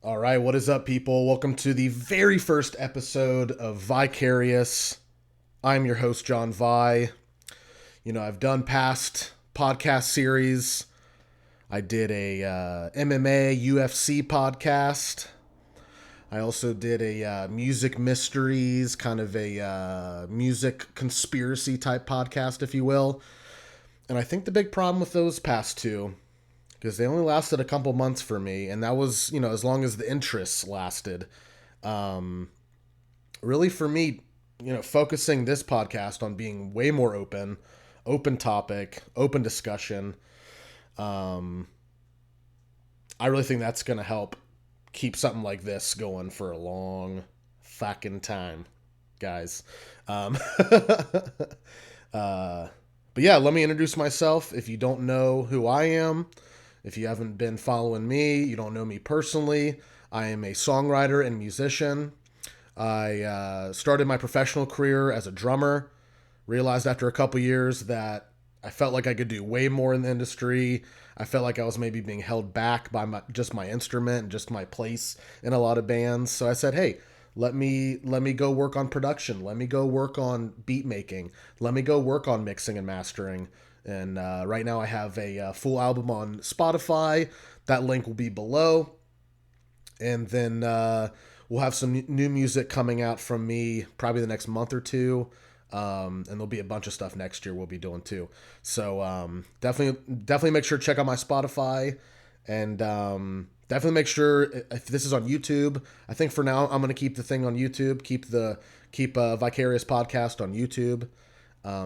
All right, what is up, people? Welcome to the very first episode of Vicarious. I'm your host, John Vi. I've done past podcast series. I did a MMA UFC podcast. I also did a music mysteries, kind of a music conspiracy type podcast, if you will. And I think the big problem with those past two, because they only lasted a couple months for me, and that was, as long as the interests lasted. Um, Really, for me, focusing this podcast on being way more open topic, open discussion. Um, I really think that's going to help keep something like this going for a long fucking time, guys. Um, but yeah, let me introduce myself. If you don't know who I am, if you haven't been following me, you don't know me personally, I am a songwriter and musician. I started my professional career as a drummer. Realized after a couple years that I felt like I could do way more in the industry. I felt like I was maybe being held back by just my instrument and just my place in a lot of bands. So I said, "Hey, let me go work on production. Let me go work on beat making. Let me go work on mixing and mastering." And right now I have a full album on Spotify. That link will be below. And then we'll have some new music coming out from me probably the next month or two. And there'll be a bunch of stuff next year we'll be doing too. So definitely make sure to check out my Spotify, and definitely make sure if this is on YouTube. I think for now I'm gonna keep the thing on YouTube. Keep Vicarious podcast on YouTube,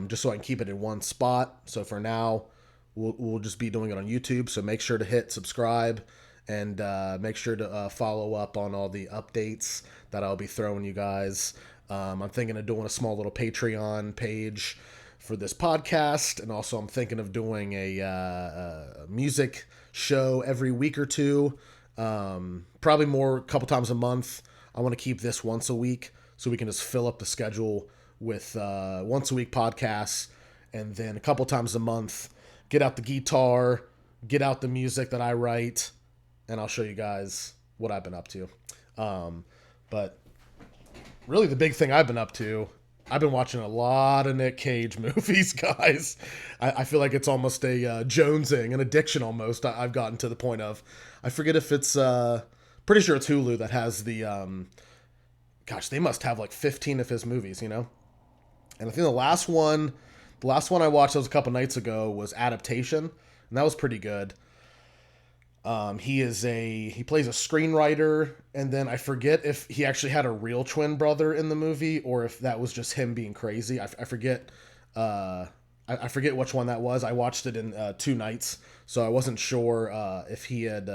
just so I can keep it in one spot. So for now, we'll just be doing it on YouTube. So make sure to hit subscribe, and make sure to follow up on all the updates that I'll be throwing you guys. I'm thinking of doing a small little Patreon page for this podcast, and also I'm thinking of doing a music show every week or two, probably more a couple times a month. I want to keep this once a week so we can just fill up the schedule with once a week podcasts, and then a couple times a month get out the guitar, get out the music that I write, and I'll show you guys what I've been up to. But really, the big thing I've been up to, I've been watching a lot of Nick Cage movies, guys. I feel like it's almost a jonesing, an addiction almost. I've gotten to the point of, I forget if it's, pretty sure it's Hulu that has the, gosh, they must have like 15 of his movies, you know? And I think the last one I watched that was a couple nights ago was Adaptation, and that was pretty good. He plays a screenwriter, and then I forget if he actually had a real twin brother in the movie or if that was just him being crazy. I forget. I forget which one that was. I watched it in 2 nights, so I wasn't sure if he had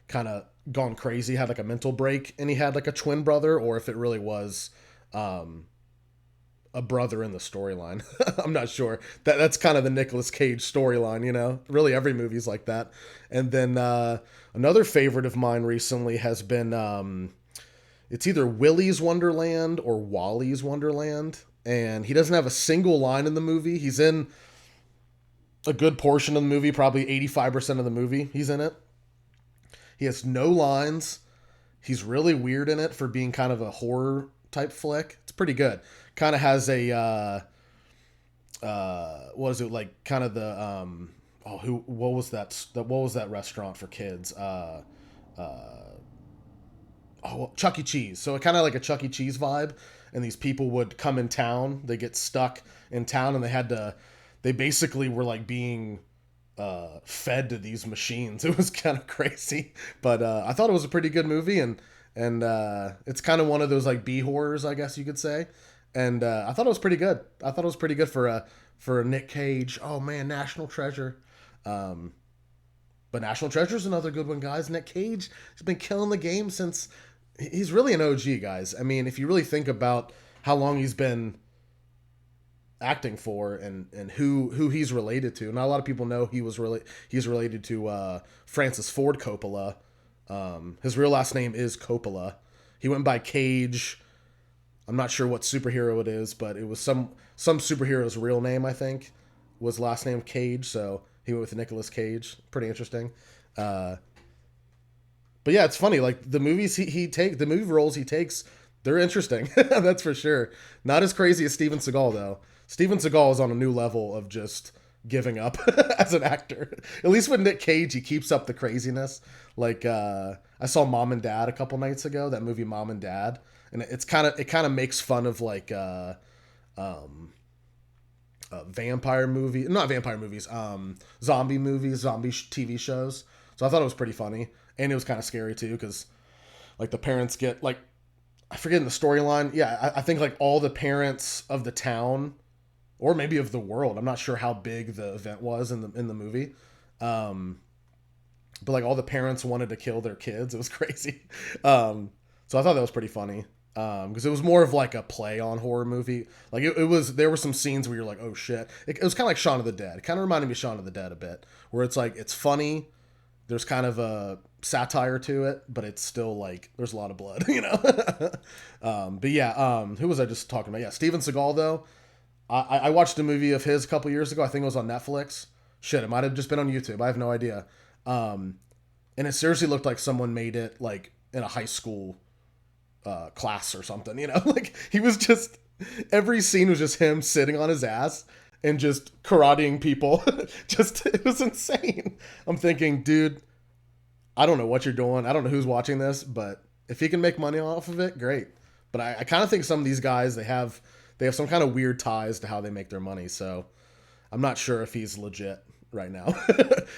kind of gone crazy, had like a mental break, and he had like a twin brother, or if it really was um, a brother in the storyline. I'm not sure. That's kind of the Nicolas Cage storyline, you know. Really, every movie's like that. And then another favorite of mine recently has been it's either Willy's Wonderland or Wally's Wonderland, and he doesn't have a single line in the movie. He's in a good portion of the movie, probably 85% of the movie. He's in it. He has no lines. He's really weird in it for being kind of a horror type flick. It's pretty good. Kind of has a what is it, like, kind of the oh, who what was that restaurant for kids? Oh, Chuck E. Cheese. So it kind of like a Chuck E. Cheese vibe. And these people would come in town. They get stuck in town, and they basically were like being fed to these machines. It was kind of crazy, but I thought it was a pretty good movie, and it's kind of one of those like B horrors, I guess you could say. And I thought it was pretty good. I thought it was pretty good for a Nick Cage. Oh man, National Treasure. Um, but National Treasure is another good one, guys. Nick Cage has been killing the game since he's really an OG, guys. I mean, if you really think about how long he's been acting for, and who he's related to. Not a lot of people know he's related to Francis Ford Coppola. His real last name is Coppola. He went by Cage. I'm not sure what superhero it is, but it was some superhero's real name, I think, was last name Cage. So he went with Nicolas Cage. Pretty interesting. Uh, But yeah, it's funny. Like the movies the movie roles he takes, they're interesting. That's for sure. Not as crazy as Steven Seagal though. Steven Seagal is on a new level of just giving up as an actor. At least with Nick Cage, he keeps up the craziness. Like I saw Mom and Dad a couple nights ago. That movie Mom and Dad, and it kind of makes fun of like um, vampire movie, not vampire movies, zombie movies, TV shows. So I thought it was pretty funny, and it was kind of scary too, because like the parents get like, I forget in the storyline. Yeah, I think like all the parents of the town, or maybe of the world. I'm not sure how big the event was in the movie. Um, but like all the parents wanted to kill their kids. It was crazy. So I thought that was pretty funny. Because it was more of like a play on horror movie. Like it was, there were some scenes where you're like, oh shit. It was kind of like Shaun of the Dead. It kind of reminded me of Shaun of the Dead a bit, where it's like it's funny. There's kind of a satire to it, but it's still like there's a lot of blood, you know. But yeah, who was I just talking about? Yeah, Steven Seagal though. I watched a movie of his a couple years ago. I think it was on Netflix. Shit, it might have just been on YouTube. I have no idea. Um, and it seriously looked like someone made it like in a high school class or something. You know, like he was just every scene was just him sitting on his ass and just karateing people. Just it was insane. I'm thinking, dude, I don't know what you're doing. I don't know who's watching this, but if he can make money off of it, great. But I kind of think some of these guys they have some kind of weird ties to how they make their money. So I'm not sure if he's legit right now,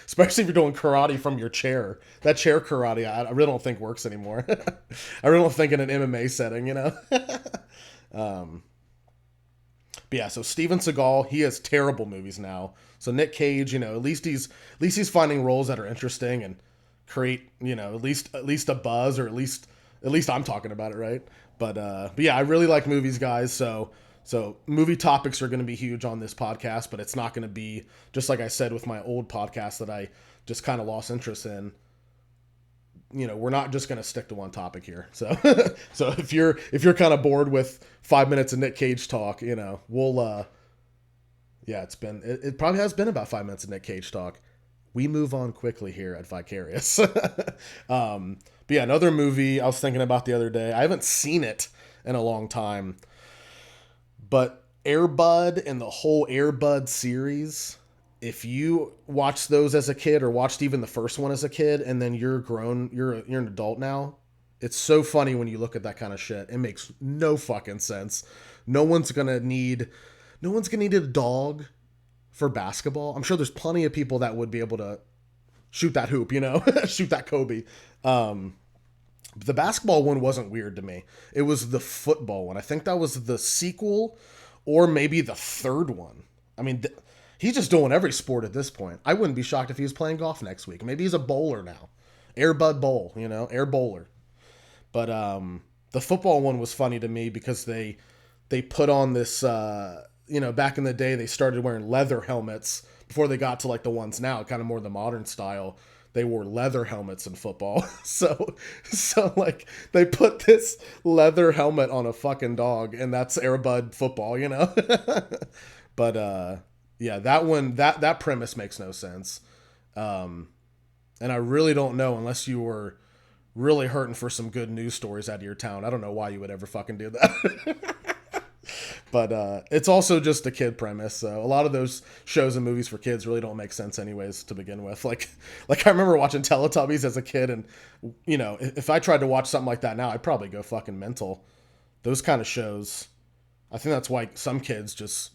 especially if you're doing karate from your chair. That chair karate, I really don't think works anymore. I really don't think in an MMA setting, you know. um, but yeah, so Steven Seagal, he has terrible movies now. So Nick Cage, you know, at least he's finding roles that are interesting and create, you know, at least a buzz, or at least I'm talking about it, right? But yeah, I really like movies, guys. So movie topics are going to be huge on this podcast, but it's not going to be just like I said with my old podcast that I just kind of lost interest in. You know, we're not just going to stick to one topic here. So so if you're kind of bored with 5 minutes of Nick Cage talk, you know, we'll yeah, it probably has been about 5 minutes of Nick Cage talk. We move on quickly here at Vicarious. But yeah, another movie I was thinking about the other day. I haven't seen it in a long time, but Airbud and the whole Airbud series, if you watched those as a kid or watched even the first one as a kid and then you're grown, you're an adult now, it's so funny when you look at that kind of shit. It makes no fucking sense. No one's going to need no one's going to need a dog for basketball. I'm sure there's plenty of people that would be able to shoot that hoop, you know, shoot that Kobe. The basketball one wasn't weird to me. It was the football one. I think that was the sequel or maybe the third one. I mean, he's just doing every sport at this point. I wouldn't be shocked if he was playing golf next week. Maybe he's a bowler now. Airbud Bowl, you know, air bowler. But the football one was funny to me because they put on this you know, back in the day they started wearing leather helmets before they got to like the ones now, kind of more the modern style. They wore leather helmets in football. So like they put this leather helmet on a fucking dog and that's Airbud football, you know? But yeah, that premise makes no sense. And I really don't know, unless you were really hurting for some good news stories out of your town. I don't know why you would ever fucking do that. But it's also just a kid premise. So a lot of those shows and movies for kids really don't make sense anyways to begin with. Like I remember watching Teletubbies as a kid, and you know, if I tried to watch something like that now, I'd probably go fucking mental. Those kind of shows, I think that's why some kids just,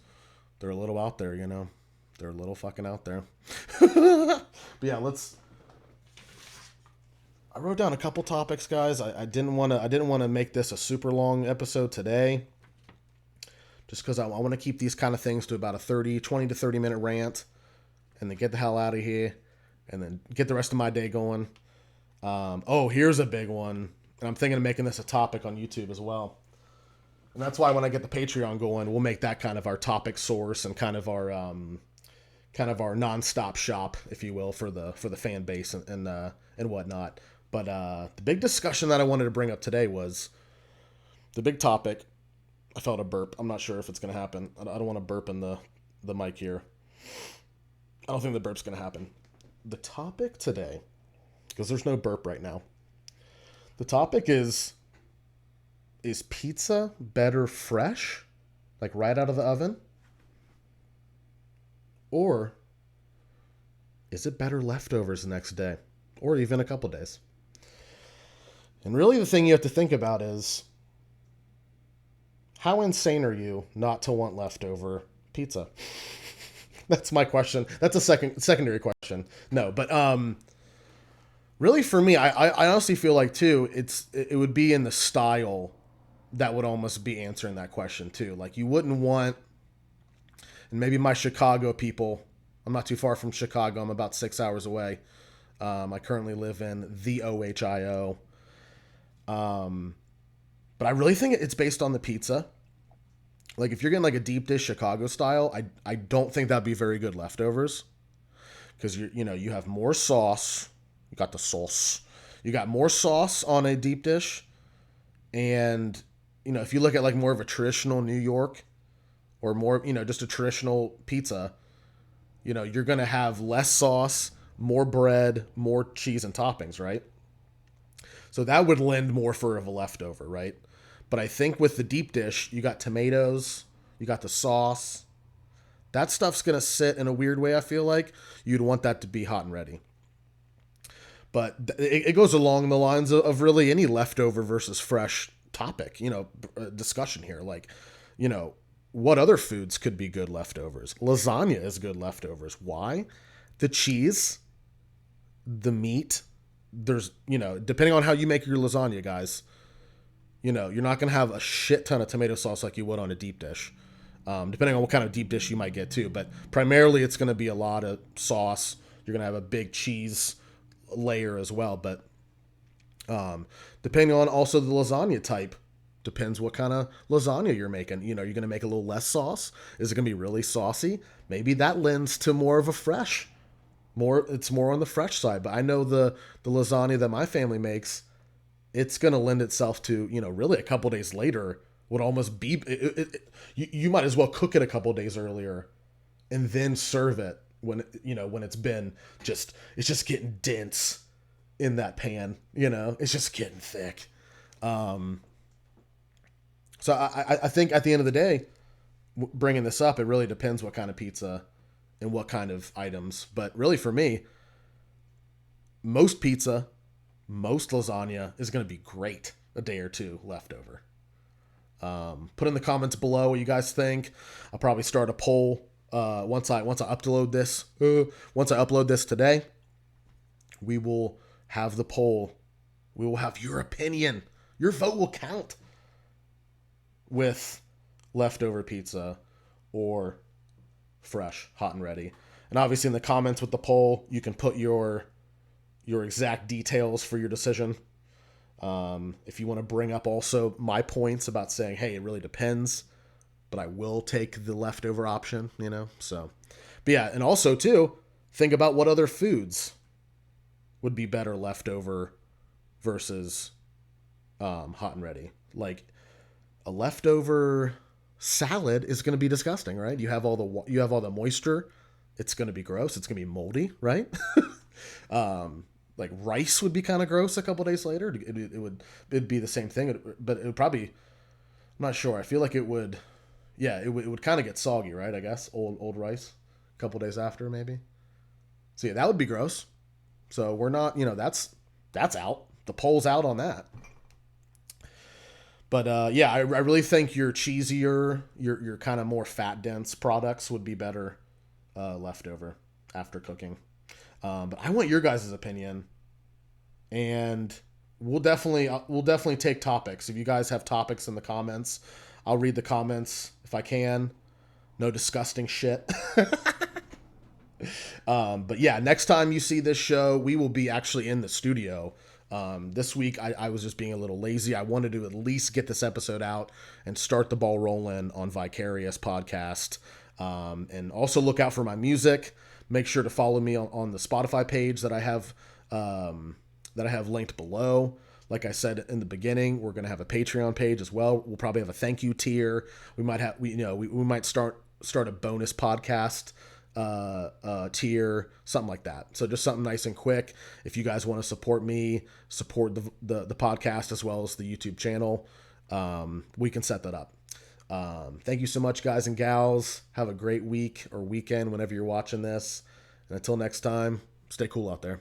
they're a little out there, you know. They're a little fucking out there. But yeah, I wrote down a couple topics, guys. I didn't want to make this a super long episode today, just because I want to keep these kind of things to about a 20 to 30 minute rant, and then get the hell out of here, and then get the rest of my day going. Oh, here's a big one, and I'm thinking of making this a topic on YouTube as well. And that's why when I get the Patreon going, we'll make that kind of our topic source and kind of our nonstop shop, if you will, for the fan base and whatnot. But the big discussion that I wanted to bring up today was the big topic. I felt a burp. I'm not sure if it's going to happen. I don't want to burp in the mic here. I don't think the burp's going to happen. The topic today, because there's no burp right now. The topic is pizza better fresh, like right out of the oven? Or is it better leftovers the next day? Or even a couple days? And really the thing you have to think about is how insane are you not to want leftover pizza? That's my question. That's a secondary question. No, but really for me, I honestly feel like too, it would be in the style that would almost be answering that question too. Like you wouldn't want, and maybe my Chicago people, I'm not too far from Chicago. I'm about 6 hours away. I currently live in the Ohio. But I really think it's based on the pizza. Like if you're getting like a deep dish Chicago style, I don't think that'd be very good leftovers because you have more sauce. You got the sauce. You got more sauce on a deep dish, and if you look at like more of a traditional New York or more just a traditional pizza, you're gonna have less sauce, more bread, more cheese and toppings, right? So that would lend more for of a leftover, right? But I think with the deep dish, you got tomatoes, you got the sauce. That stuff's going to sit in a weird way, I feel like. You'd want that to be hot and ready. But it goes along the lines of really any leftover versus fresh topic, discussion here. Like, what other foods could be good leftovers? Lasagna is good leftovers. Why? The cheese, the meat, there's, depending on how you make your lasagna, guys, you're not going to have a shit ton of tomato sauce like you would on a deep dish, depending on what kind of deep dish you might get too. But primarily it's going to be a lot of sauce. You're going to have a big cheese layer as well. But depending on also the lasagna type, depends what kind of lasagna you're making. You're going to make a little less sauce. Is it going to be really saucy? Maybe that lends to more of a fresh. It's more on the fresh side. But I know the lasagna that my family makes, it's going to lend itself to, really a couple days later would almost be, you might as well cook it a couple days earlier and then serve it when it's been it's just getting dense in that pan, it's just getting thick. So I think at the end of the day, bringing this up, it really depends what kind of pizza and what kind of items. But really for me, most pizza, most lasagna is going to be great a day or two left over. Put in the comments below what you guys think. I'll probably start a poll once I upload this. Once I upload this today, we will have the poll. We will have your opinion. Your vote will count with leftover pizza or fresh, hot and ready. And obviously in the comments with the poll, you can put your exact details for your decision. If you want to bring up also my points about saying, hey, it really depends, but I will take the leftover option, so. But yeah, and also too, think about what other foods would be better leftover versus hot and ready. Like a leftover salad is going to be disgusting, right? You have all the moisture. It's going to be gross. It's going to be moldy, right? Like rice would be kind of gross a couple days later. It'd be the same thing, but it would probably, I'm not sure. I feel like it would, yeah, it would kind of get soggy, right? I guess old rice a couple days after maybe. So yeah, that would be gross. So we're not, that's out. The poll's out on that. But yeah, I really think your cheesier, your kind of more fat dense products would be better leftover after cooking. But I want your guys' opinion, and we'll definitely take topics. If you guys have topics in the comments, I'll read the comments if I can. No disgusting shit. But yeah, next time you see this show, we will be actually in the studio. This week I was just being a little lazy. I wanted to at least get this episode out and start the ball rolling on Viacarious podcast. And also look out for my music. Make sure to follow me on the Spotify page that I have linked below. Like I said in the beginning, we're going to have a Patreon page as well. We'll probably have a thank you tier. We might have we might start a bonus podcast tier, something like that. So just something nice and quick. If you guys want to support me, support the podcast as well as the YouTube channel, we can set that up. Thank you so much, guys and gals. Have a great week or weekend whenever you're watching this. And until next time, stay cool out there.